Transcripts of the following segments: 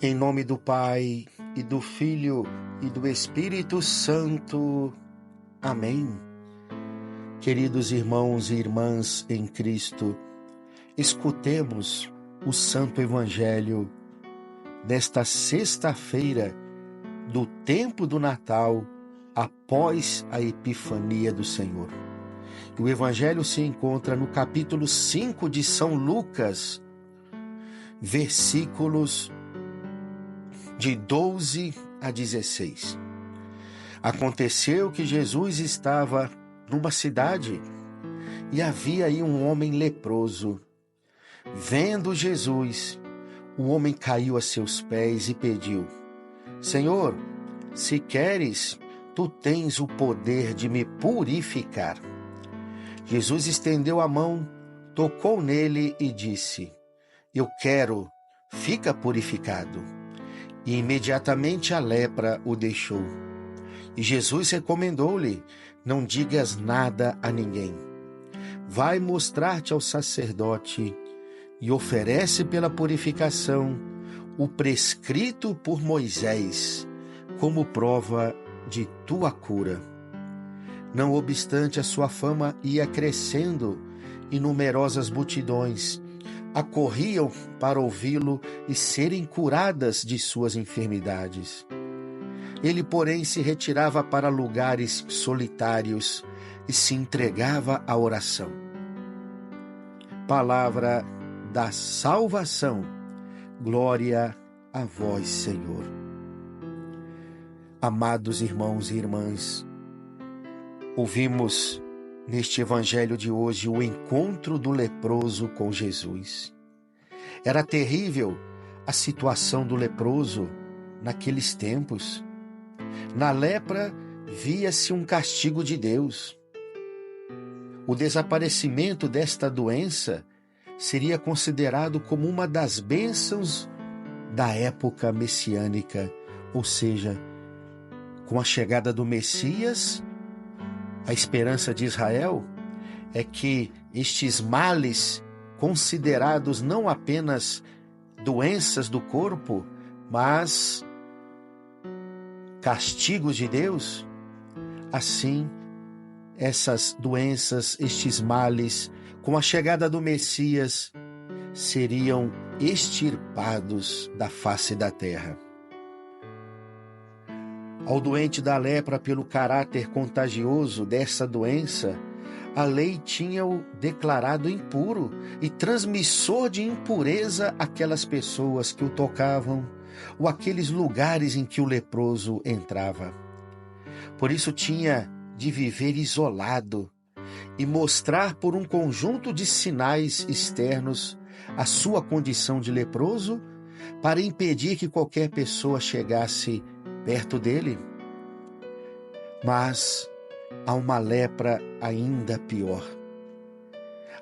Em nome do Pai, e do Filho, e do Espírito Santo. Amém. Queridos irmãos e irmãs em Cristo, escutemos o Santo Evangelho desta sexta-feira do tempo do Natal, após a Epifania do Senhor. O Evangelho se encontra no capítulo 5 de São Lucas, versículos de 12 a 16. Aconteceu que Jesus estava numa cidade e havia aí um homem leproso. Vendo Jesus, o homem caiu a seus pés e pediu: Senhor, se queres, tu tens o poder de me purificar. Jesus estendeu a mão, tocou nele e disse: Eu quero, fica purificado. E imediatamente a lepra o deixou. E Jesus recomendou-lhe: Não digas nada a ninguém. Vai mostrar-te ao sacerdote e oferece pela purificação o prescrito por Moisés, como prova de tua cura. Não obstante, a sua fama ia crescendo e numerosas multidões acorriam para ouvi-lo e serem curadas de suas enfermidades. Ele, porém, se retirava para lugares solitários e se entregava à oração. Palavra da salvação. Glória a vós, Senhor. Amados irmãos e irmãs, ouvimos neste evangelho de hoje o encontro do leproso com Jesus. Era terrível a situação do leproso naqueles tempos. Na lepra via-se um castigo de Deus. O desaparecimento desta doença seria considerado como uma das bênçãos da época messiânica, ou seja, com a chegada do Messias, a esperança de Israel é que estes males, considerados não apenas doenças do corpo, mas castigos de Deus, assim, essas doenças, estes males, com a chegada do Messias, seriam extirpados da face da terra. Ao doente da lepra, pelo caráter contagioso dessa doença, a lei tinha-o declarado impuro e transmissor de impureza àquelas pessoas que o tocavam ou aqueles lugares em que o leproso entrava. Por isso tinha de viver isolado e mostrar por um conjunto de sinais externos a sua condição de leproso para impedir que qualquer pessoa chegasse perto dele. Mas há uma lepra ainda pior.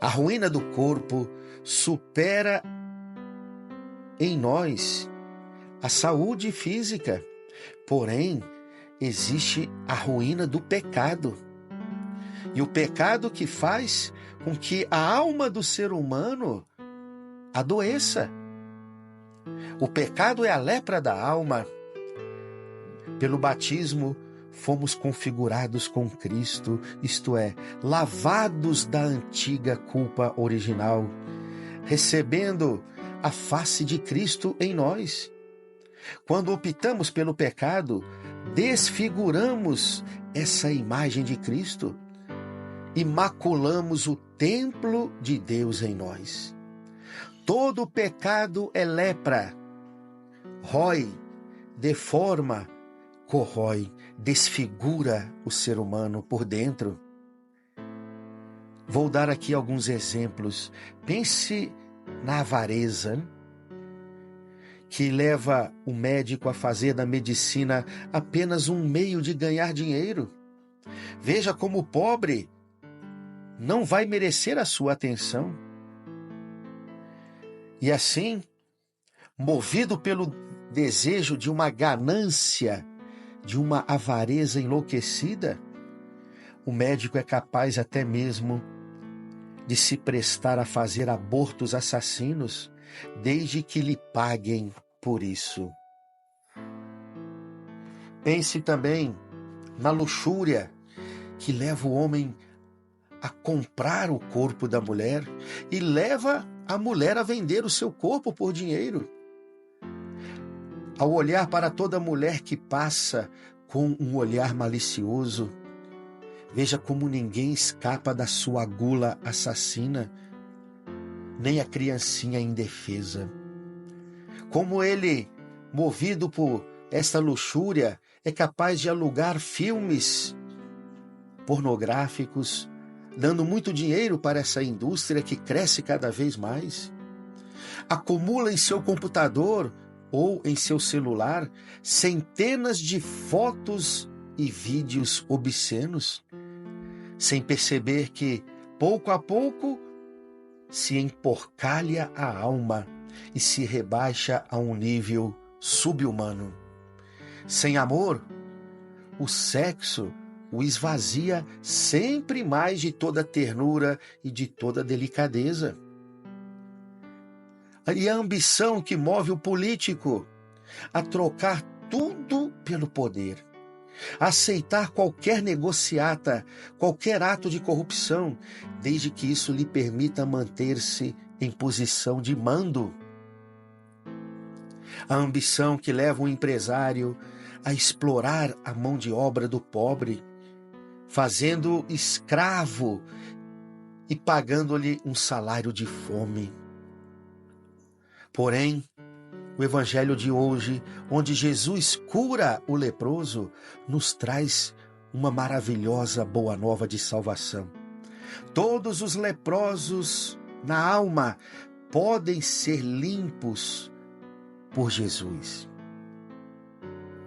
A ruína do corpo supera em nós a saúde física, porém existe a ruína do pecado. E o pecado que faz com que a alma do ser humano adoeça. O pecado é a lepra da alma. Pelo batismo, fomos configurados com Cristo, isto é, lavados da antiga culpa original, recebendo a face de Cristo em nós. Quando optamos pelo pecado, desfiguramos essa imagem de Cristo e maculamos o templo de Deus em nós. Todo pecado é lepra, rói, deforma, corrói, desfigura o ser humano por dentro. Vou dar aqui alguns exemplos. Pense na avareza, que leva o médico a fazer da medicina apenas um meio de ganhar dinheiro. Veja como o pobre não vai merecer a sua atenção. E assim, movido pelo desejo de uma ganância, de uma avareza enlouquecida, o médico é capaz até mesmo de se prestar a fazer abortos assassinos, desde que lhe paguem por isso. Pense também na luxúria que leva o homem a comprar o corpo da mulher e leva a mulher a vender o seu corpo por dinheiro. Ao olhar para toda mulher que passa com um olhar malicioso, veja como ninguém escapa da sua gula assassina, nem a criancinha indefesa. Como ele, movido por esta luxúria, é capaz de alugar filmes pornográficos, dando muito dinheiro para essa indústria que cresce cada vez mais. Acumula em seu computador ou em seu celular centenas de fotos e vídeos obscenos, sem perceber que, pouco a pouco, se emporcalha a alma e se rebaixa a um nível subhumano. Sem amor, o sexo o esvazia sempre mais de toda ternura e de toda delicadeza. E a ambição que move o político a trocar tudo pelo poder, a aceitar qualquer negociata, qualquer ato de corrupção, desde que isso lhe permita manter-se em posição de mando. A ambição que leva um empresário a explorar a mão de obra do pobre, fazendo-o escravo e pagando-lhe um salário de fome. Porém, o evangelho de hoje, onde Jesus cura o leproso, nos traz uma maravilhosa boa nova de salvação. Todos os leprosos na alma podem ser limpos por Jesus.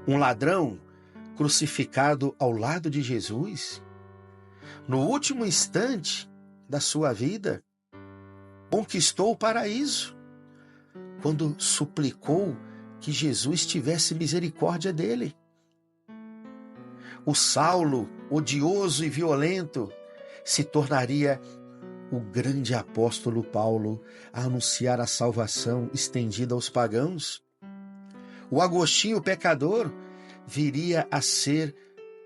Um ladrão crucificado ao lado de Jesus, no último instante da sua vida, conquistou o paraíso, quando suplicou que Jesus tivesse misericórdia dele. O Saulo, odioso e violento, se tornaria o grande apóstolo Paulo a anunciar a salvação estendida aos pagãos. O Agostinho, pecador, viria a ser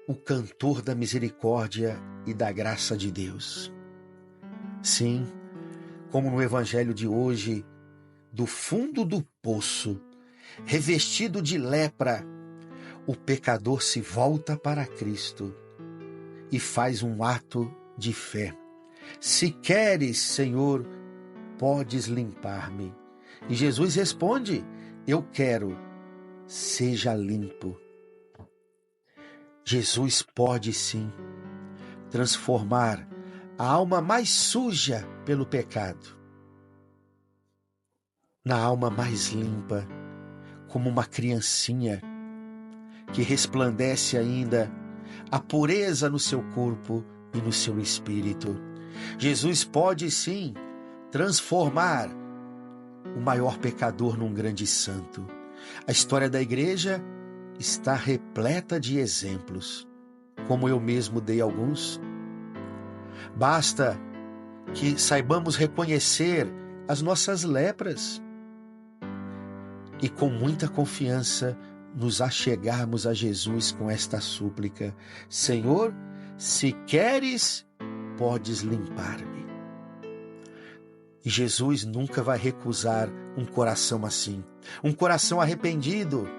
o cantor da misericórdia e da graça de Deus. Sim, como no evangelho de hoje, do fundo do poço, revestido de lepra, o pecador se volta para Cristo e faz um ato de fé. Se queres, Senhor, podes limpar-me. E Jesus responde: eu quero, seja limpo. Jesus pode sim transformar a alma mais suja pelo pecado na alma mais limpa, como uma criancinha que resplandece ainda a pureza no seu corpo e no seu espírito. Jesus pode sim transformar o maior pecador num grande santo. A história da igreja está repleta de exemplos, como eu mesmo dei alguns. Basta que saibamos reconhecer as nossas lepras e com muita confiança nos achegarmos a Jesus com esta súplica: Senhor, se queres, podes limpar-me. E Jesus nunca vai recusar um coração assim, um coração arrependido,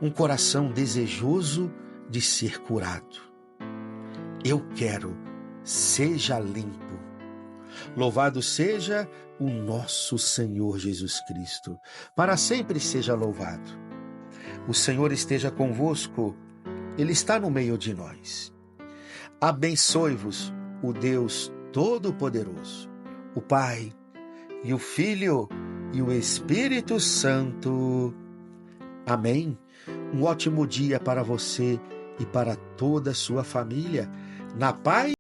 um coração desejoso de ser curado. Eu quero, seja limpo. Louvado seja o nosso Senhor Jesus Cristo. Para sempre seja louvado. O Senhor esteja convosco. Ele está no meio de nós. Abençoe-vos o Deus Todo-Poderoso, o Pai e o Filho e o Espírito Santo. Amém. Um ótimo dia para você e para toda a sua família. Na paz